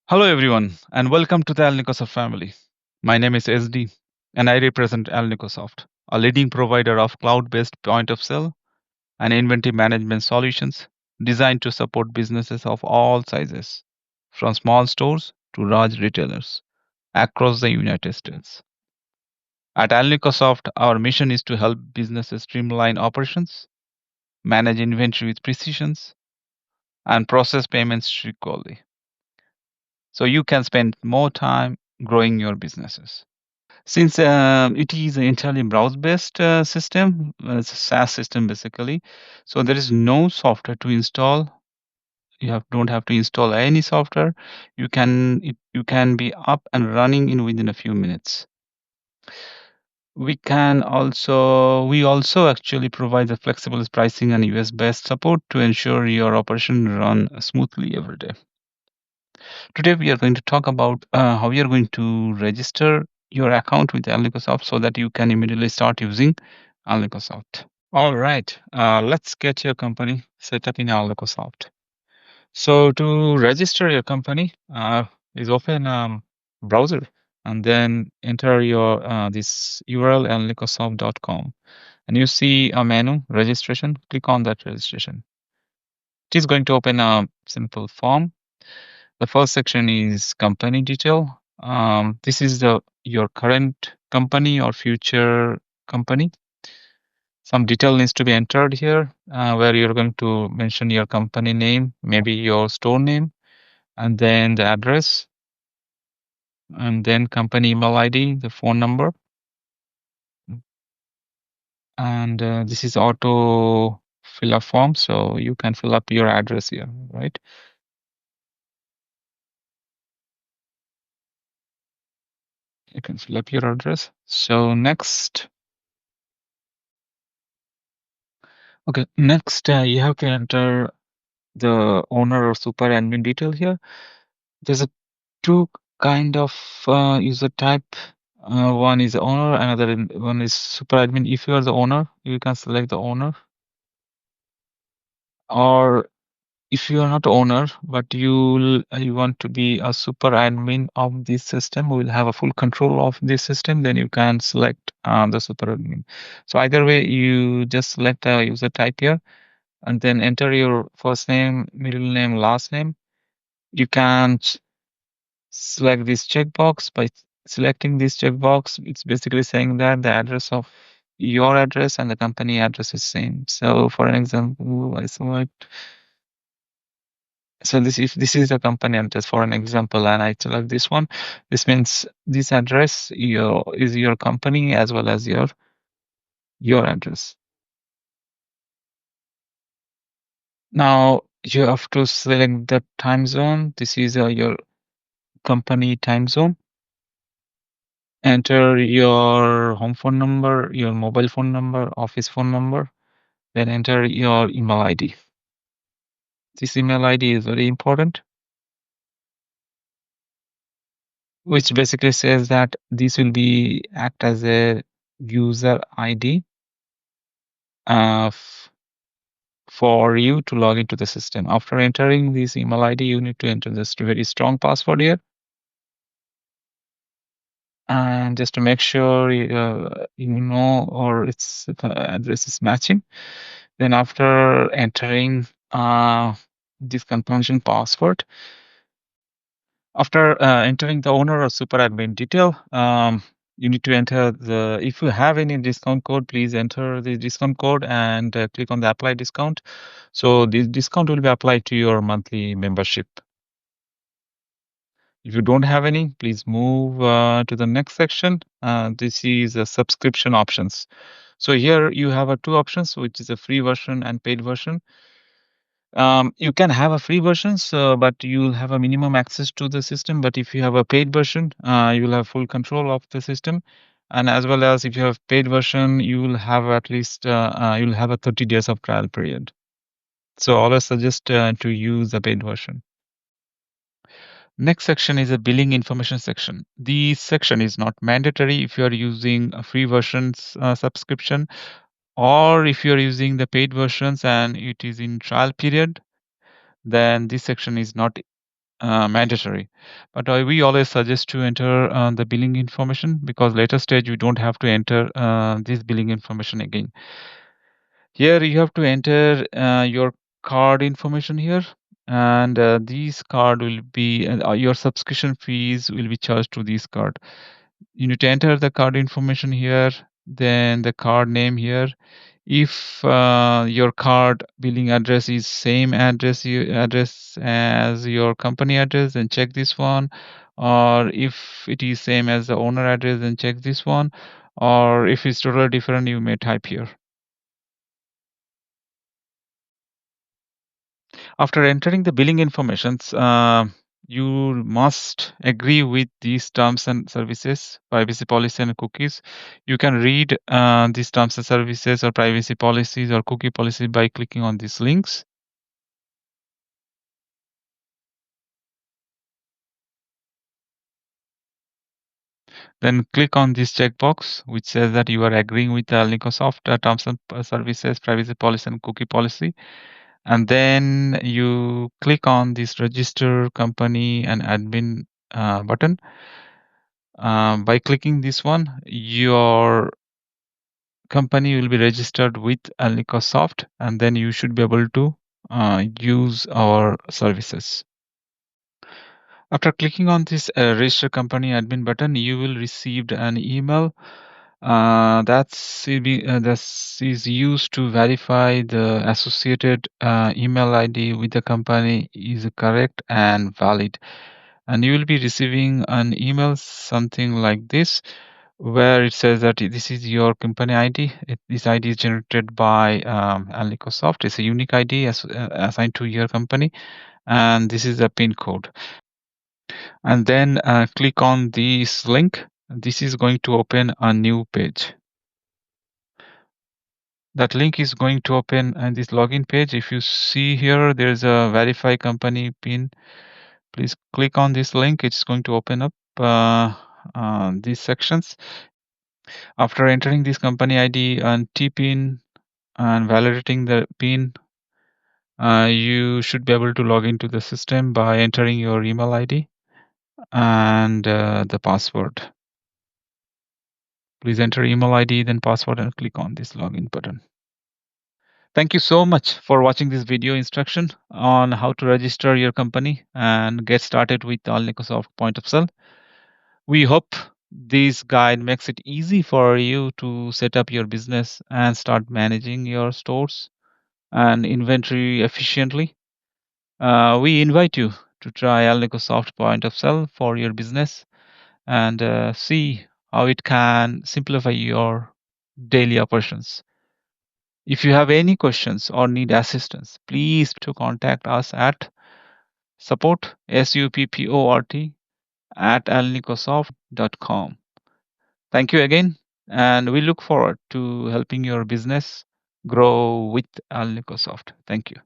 Hello, everyone, and welcome to the AlnicoSoft family. My name is SD, and I represent AlnicoSoft, a leading provider of cloud based point of sale and inventory management solutions designed to support businesses of all sizes, from small stores to large retailers across the United States. At AlnicoSoft, our mission is to help businesses streamline operations, manage inventory with precision, and process payments securely so you can spend more time growing your businesses. Since it is an entirely browser-based system, it's a SaaS system basically, so there is no software to install. Don't have to install any software. You can be up and running in within a few minutes. We also actually provide the flexible pricing and US-based support to ensure your operation run smoothly every day. Today we are going to talk about how you are going to register your account with AlnicoSoft so that you can immediately start using AlnicoSoft. All right, let's get your company set up in AlnicoSoft. So to register your company, is open browser and then enter your this URL alnicosoft.com, and you see a menu registration. Click on that registration. It is going to open a simple form. The first section is company detail. This is your current company or future company. Some detail needs to be entered here, where you're going to mention your company name, maybe your store name, and then the address, and then company email ID, the phone number, and this is auto fill up form, so you can fill up your address here, right? You can fill up your address. So next, okay, next you have to enter the owner or super admin detail here. There's a two kind of user type. One is owner, one is super admin. If you are the owner, you can select the owner. Or if you are not owner, but you want to be a super admin of this system, will have a full control of this system, then you can select the super admin. So either way, you just select a user type here and then enter your first name, middle name, last name. You can select this checkbox. By selecting this checkbox, it's basically saying that the address of your address and the company address is same. So for an example, I select, so this, if this is the company address for an example, and I select this one, this means this address is your company as well as your address. Now you have to select the time zone. This is your company time zone. Enter your home phone number, your mobile phone number, office phone number, then enter your email ID. This email ID is very important, which basically says that this will be act as a user ID for you to log into the system. After entering this email ID, you need to enter this very strong password here. And just to make sure or its address is matching. Then after entering this confirmation password, after entering the owner or super admin detail, you need to enter if you have any discount code, please enter the discount code and click on the apply discount. So this discount will be applied to your monthly membership. If you don't have any, please move to the next section. This is subscription options. So here you have two options, which is a free version and paid version. You can have a free version, but you'll have a minimum access to the system. But if you have a paid version, you'll have full control of the system. And as well as if you have paid version, you will have at least you'll have a 30 days of trial period. So I always suggest to use the paid version. Next section is a billing information section. This section is not mandatory if you are using a free versions subscription, or if you are using the paid versions and it is in trial period, then this section is not mandatory. But we always suggest to enter the billing information, because later stage you don't have to enter this billing information again. Here you have to enter your card information here, and these card will be your subscription fees will be charged to this card. You need to enter the card information here, then the card name here. If your card billing address is same address as your company address, then check this one. Or if it is same as the owner address, then check this one. Or if it's totally different, you may type here. After entering the billing informations, you must agree with these terms and services, privacy policy and cookies. You can read these terms and services or privacy policies or cookie policy by clicking on these links. Then click on this checkbox, which says that you are agreeing with the AlnicoSoft terms and services, privacy policy and cookie policy. And then you click on this register company and admin button. By clicking this one, your company will be registered with AlnicoSoft, and then you should be able to use our services. After clicking on this register company admin button, you will receive an email that is used to verify the associated email ID with the company is correct and valid. And you will be receiving an email something like this, where it says that this is your company ID. This ID is generated by AlnicoSoft. It's a unique ID assigned to your company, and this is a PIN code. And then click on this link. This is going to open a new page. That link is going to open this login page. If you see here, there's a verify company PIN. Please click on this link. It's going to open up these sections. After entering this company ID and TPIN and validating the PIN, you should be able to log into the system by entering your email ID and the password. Please enter email ID, then password, and click on this login button. Thank you so much for watching this video instruction on how to register your company and get started with AlnicoSoft Point of Sale. We hope this guide makes it easy for you to set up your business and start managing your stores and inventory efficiently. We invite you to try AlnicoSoft Point of Sale for your business and see how it can simplify your daily operations. If you have any questions or need assistance, please to contact us at support support at alnicosoft.com. Thank you again, and we look forward to helping your business grow with AlnicoSoft. Thank you.